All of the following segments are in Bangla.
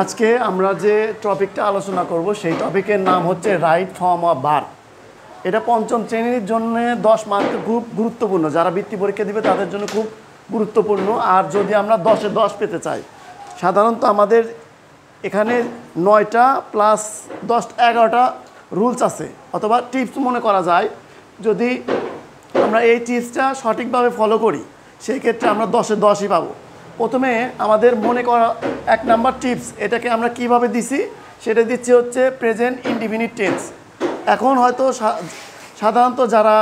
আজকে আমরা যে টপিকটা আলোচনা করব সেই টপিকের নাম হচ্ছে রাইট ফর্ম অফ ভার্ব। এটা পঞ্চম শ্রেণীর জন্য 10 মার্ক খুব গুরুত্বপূর্ণ, যারা বৃত্তি পরীক্ষা দিবে তাদের জন্য খুব গুরুত্বপূর্ণ। আর যদি আমরা 10-এ 10 পেতে চাই, সাধারণত আমাদের এখানে 9টা প্লাস 10 11টা রুলস আছে অথবা টিপস মনে করা যায়। যদি আমরা এই টিপসটা সঠিকভাবে ফলো করি সেই ক্ষেত্রে আমরা 10-এ 10ই পাবো। প্রথমে আমাদের মনে করা 1 নাম্বার টিপস, এটাকে আমরা কিভাবে দিছি সেটা দিচ্ছি হচ্ছে প্রেজেন্ট ইনডিফিনিট টেন্স। এখন হয়তো সাধারণত যারা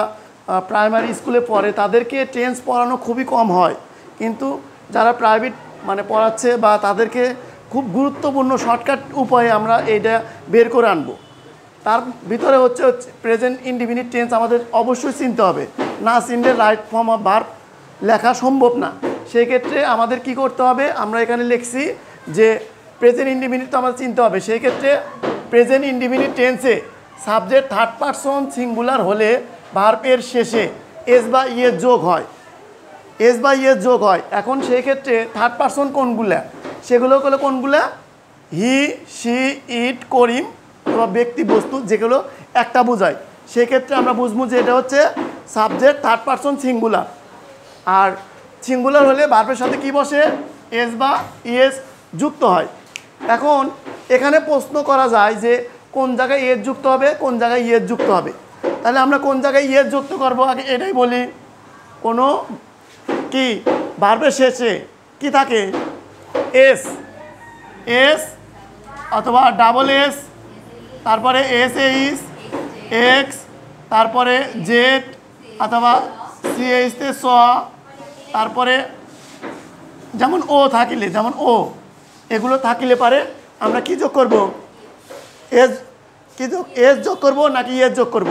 প্রাইমারি স্কুলে পড়ে তাদেরকে টেন্স পড়ানো খুবই কম হয়, কিন্তু যারা প্রাইভেট পড়াচ্ছে বা তাদেরকে খুব গুরুত্বপূর্ণ শর্টকাট উপায়ে আমরা এইটা বের করে আনবো। তার ভিতরে হচ্ছে প্রেজেন্ট ইনডিফিনিট টেন্স আমাদের অবশ্যই চিনতে হবে, না চিনলে রাইট ফর্ম অফ ভার্ব লেখা সম্ভব না। সেই ক্ষেত্রে আমাদের কি করতে হবে, আমরা এখানে লিখছি যে প্রেজেন্ট ইনডিফিনিট তো আমাদের চিনতে হবে। সেই ক্ষেত্রে প্রেজেন্ট ইনডিফিনিট টেন্সে সাবজেক্ট থার্ড পারসন সিঙ্গুলার হলে ভার্বের শেষে এস বা ইয়ের যোগ হয়, এস বা ইয়ের যোগ হয়। এখন সেই ক্ষেত্রে থার্ড পারসন কোনগুলা, সেগুলো হলো কোনগুলা, হি, সি, ইট, করিম অথবা ব্যক্তি বস্তু, যেগুলো একটা বোঝায়। সেক্ষেত্রে আমরা বুঝবো যে এটা হচ্ছে সাবজেক্ট থার্ড পারসন সিঙ্গুলার। আর সিঙ্গুলার হলে ভার্বের সাথে কি বসে, এস বা ইএস যুক্ত হয়। এখন এখানে প্রশ্ন করা যায় যে কোন জায়গায় এস যুক্ত হবে, কোন জায়গায় ইএস যুক্ত হবে। তাহলে আমরা কোন জায়গায় ইএস যুক্ত করব আগে এটাই বলি। কোনো কি ভার্বের শেষে কি থাকে, এস, এস অথবা ডাবল এস, তারপরে এস এইচ এক্স, তারপরে জেড অথবা সিএইচতে স, তারপরে যেমন ও থাকিলে, যেমন ও, এগুলো থাকিলে পারে আমরা কি যোগ করব, এস, কি যোগ, এস যোগ করব নাকি ইয়েস যোগ করব,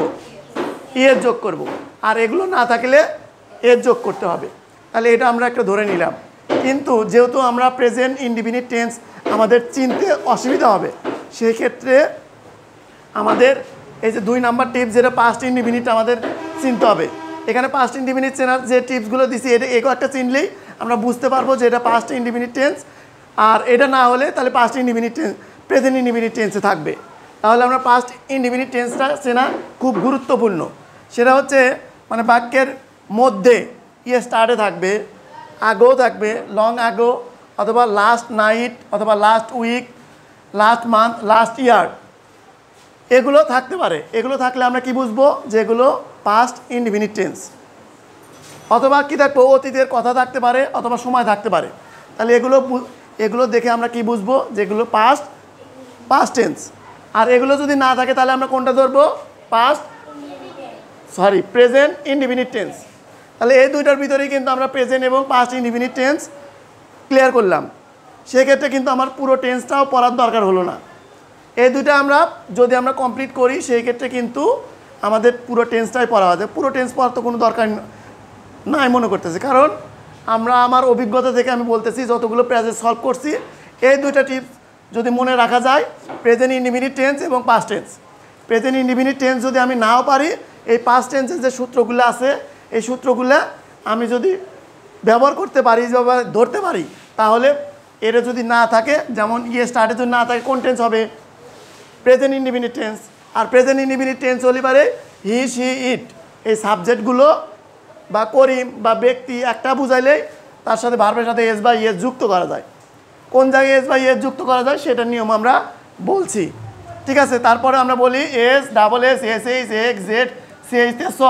ইয়েস যোগ করব। আর এগুলো না থাকলে এস যোগ করতে হবে। তাহলে এটা আমরা একটা ধরে নিলাম। কিন্তু যেহেতু আমরা প্রেজেন্ট ইনডিফিনিট টেন্স আমাদের চিনতে অসুবিধা হবে, সেই ক্ষেত্রে আমাদের এই যে 2 নাম্বার টিপস, যেটা পাস্ট ইনডিফিনিট আমাদের চিনতে হবে। এখানে পাস্ট ইনডিফিনিট চেনার যে টিপসগুলো দিছি এটা একটা চিনলেই আমরা বুঝতে পারবো যে এটা পাস্ট ইনডিফিনিট টেন্স। আর এটা না হলে তাহলে past indefinite tense present indefinite টেন্সে থাকবে। তাহলে আমরা পাস্ট ইনডিফিনিট টেন্সটা চেনা খুব গুরুত্বপূর্ণ। সেটা হচ্ছে বাক্যের মধ্যে ইয়ে স্টার্টে থাকবে, আগেও থাকবে, লং আগো অথবা লাস্ট নাইট অথবা last week, last month, last year, এগুলো থাকতে পারে। এগুলো থাকলে আমরা কি বুঝবো, যেগুলো পাস্ট ইনডিফিনিট টেন্স। অথবা কি থাকবো, অতীতের কথা থাকতে পারে অথবা সময় থাকতে পারে। তাহলে এগুলো দেখে আমরা কি বুঝবো, যেগুলো পাস্ট টেন্স। আর এগুলো যদি না থাকে তাহলে আমরা কোনটা ধরবো, প্রেজেন্ট ইনডিফিনিট টেন্স। তাহলে এই দুইটার ভিতরেই কিন্তু আমরা প্রেজেন্ট এবং পাস্ট ইনডিফিনিট টেন্স ক্লিয়ার করলাম। সেক্ষেত্রে কিন্তু আমার পুরো টেন্সটাও পড়ার দরকার হলো না। এই দুইটা যদি আমরা কমপ্লিট করি সেই ক্ষেত্রে কিন্তু আমাদের পুরো টেন্সটাই পড়া হবে। পুরো টেন্স পড়ার তো কোনো দরকার নাই মনে করতেছে, কারণ আমার অভিজ্ঞতা থেকে আমি বলতেছি, যতগুলো প্যাসেজ সলভ করছি এই দুইটা টিপস যদি মনে রাখা যায়, প্রেজেন্ট ইনডিফিনিট টেন্স এবং past tense. Present indefinite tense যদি আমি নাও পারি, এই পাস্ট টেন্সের যে সূত্রগুলো আছে এই সূত্রগুলো আমি যদি ব্যবহার করতে পারি বা ধরতে পারি, তাহলে এটা যদি না থাকে, যেমন ইয়ে স্টার্টে যদি না থাকে, কোন টেন্স হবে, প্রেজেন্ট ইনডিফিনিট টেন্স। আর প্রেজেন্ট ইনডিফিনিট টেন্স হলে পারে হি, সি, ইট, এই সাবজেক্টগুলো বা করিম বা ব্যক্তি একটা বুঝাইলেই তার সাথে ভার্বের সাথে এস বা ইয়েস যুক্ত করা যায়। কোন জায়গায় এস বা ইয়েস যুক্ত করা যায় সেটার নিয়ম আমরা বলছি, ঠিক আছে। তারপরে আমরা বলি S, double S, S H X, Z, C এইচতে স,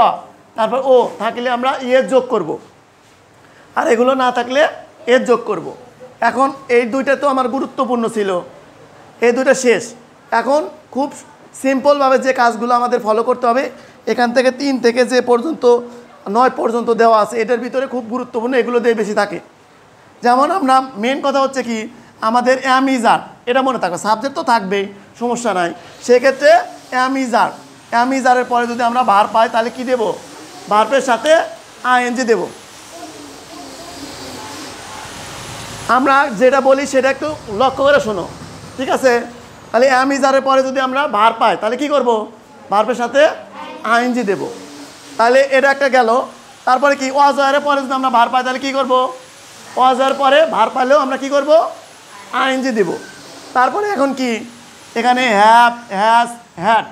তারপর ও থাকলে আমরা ইয়েস যোগ করব, আর এগুলো না থাকলে এস যোগ করব। এখন এই দুইটা তো আমার গুরুত্বপূর্ণ ছিল, এই দুইটা শেষ। এখন খুব সিম্পলভাবে যে কাজগুলো আমাদের ফলো করতে হবে, এখান থেকে 3 থেকে যে পর্যন্ত 9 পর্যন্ত দেওয়া আছে, এটার ভিতরে খুব গুরুত্বপূর্ণ এগুলো দিয়ে বেশি থাকে। যেমন আমরা মেন কথা হচ্ছে কি, আমাদের অ্যাম ইজ আর, এটা মনে থাকবে, সাবজেক্ট তো থাকবেই, সমস্যা নাই। সেক্ষেত্রে am is R, am is আরের পরে যদি আমরা ভার্ব পাই তাহলে কি দেব, ভার্বের সাথে আইএনজি দেব। আমরা যেটা বলি সেটা একটু লক্ষ্য করে শোনো, ঠিক আছে। তাহলে অ্যাম ইজ আরের পরে যদি আমরা ভার্ব পাই তাহলে কি করব, ভার্বের সাথে আইএনজি দেব। তাহলে এটা একটা গেল। তারপরে কি, ওয়াজ আরের পরে যদি আমরা ভার্ব পাই তাহলে কি করব, ওয়াজ আরের পরে ভার্ব পাইলেও আমরা কি করব, আইএনজি দেব। তারপরে এখন কি এখানে হ্যাভ, হ্যাজ, হ্যাড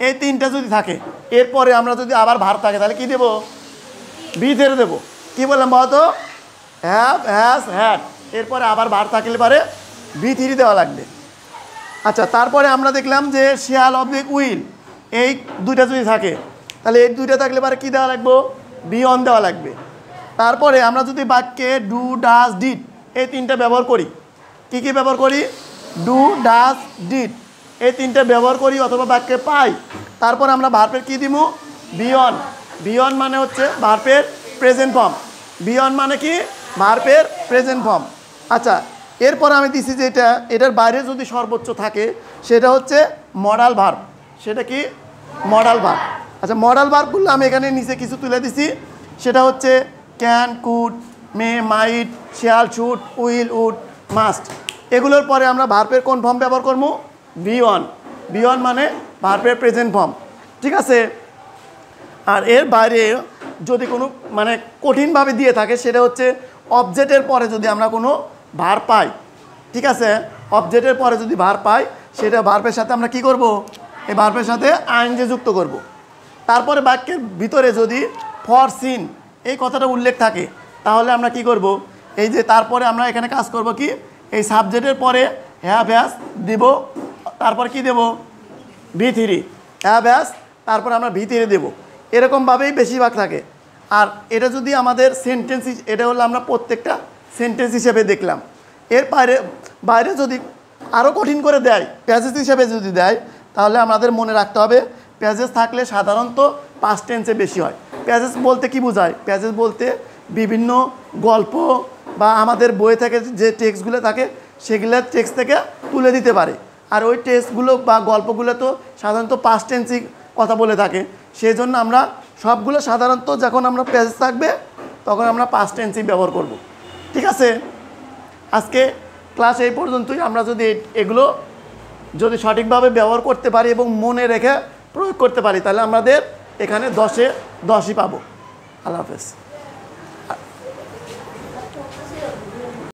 এই তিনটা যদি থাকে, এরপরে আমরা যদি আবার ভার থাকে তাহলে কি দেব? বি ধরে দেবো। কী বললাম বলতো? হ্যাভ, হ্যাজ, হ্যাড, এরপরে আবার ভার থাকলে পারে বি থ্রি দেওয়া লাগবে। আচ্ছা, তারপরে আমরা দেখলাম যে শেয়াল অবলিক উইল এই দুইটা যদি থাকে তাহলে এই দুইটা থাকলে পারে কী দেওয়া লাগবে? বি অন দেওয়া লাগবে। তারপরে আমরা যদি বাক্যে ডু, ডাজ, ডিড এই তিনটা ব্যবহার করি, কী কী ব্যবহার করি? ডু, ডাজ, ডিড এই তিনটা ব্যবহার করি অথবা বাক্যে পাই, তারপর আমরা ভার্বের কী দিব? B on. বি অন মানে হচ্ছে ভার্বের প্রেজেন্ট ফর্ম। বি অন মানে কি? ভার্বের প্রেজেন্ট ফর্ম। আচ্ছা, এরপর আমি দিছি যে এটার বাইরে যদি সর্বোচ্চ থাকে সেটা হচ্ছে মডাল ভার্ব। সেটা কি? Modal verb. আচ্ছা, মডাল ভার্বগুলো আমি এখানে নিচে কিছু তুলে দিছি। সেটা হচ্ছে can, could, may, might, shall, should, will, would, must. এগুলোর পরে আমরা ভার্বের কোন ফর্ম ব্যবহার করবো? B on. বি অন মানে ভার্বের প্রেজেন্ট ফর্ম। ঠিক আছে? আর এর বাইরে যদি কোনো মানে কঠিনভাবে দিয়ে থাকে সেটা হচ্ছে অবজেক্টের পরে যদি আমরা কোনো ভার পাই, ঠিক আছে, অবজেক্টের পরে যদি ভার পাই সেটা ভার্বের সাথে আমরা কি করব? এই ভার্বের সাথে আইএনজি যুক্ত করব। তারপরে বাক্যের ভিতরে যদি ফর সিন এই কথাটা উল্লেখ থাকে তাহলে আমরা কি করব? এই যে তারপরে আমরা এখানে কাজ করব কি? এই সাবজেক্টের পরে হ্যাভ, হ্যাজ দিব, তারপর কি দেব? V three. হ্যাভ, হ্যাজ, তারপর আমরা ভি থ্রি দেবো। এরকমভাবেই বেশিরভাগ থাকে। আর এটা যদি আমাদের সেন্টেন্স, এটা হলো আমরা প্রত্যেকটা সেন্টেন্স হিসেবে দেখলাম। এর বাইরে যদি আরও কঠিন করে দেয়, প্যাসেজ হিসেবে যদি দেয়, তাহলে আমাদের মনে রাখতে হবে প্যাসেজ থাকলে সাধারণত পাস্ট টেন্সে বেশি হয়। প্যাসেজ বলতে কি বোঝায়? প্যাসেজ বলতে বিভিন্ন গল্প বা আমাদের বই থেকে যে টেক্সটগুলো থাকে সেগুলো টেক্সট থেকে তুলে দিতে পারে। আর ওই টেক্সটগুলো বা গল্পগুলো তো সাধারণত পাস্ট টেন্সই কথা বলে থাকে। সেই জন্য আমরা সবগুলো সাধারণত যখন আমরা প্যাসেজ থাকবে তখন আমরা পাস্ট টেন্সই ব্যবহার করব। ঠিক আছে? আজকে ক্লাস এই পর্যন্তই। আমরা যদি এগুলো যদি সঠিকভাবে ব্যবহার করতে পারি এবং মনে রেখে প্রয়োগ করতে পারি তাহলে আমাদের এখানে 10-এ 10ই পাবো। আল্লাহ হাফেজ।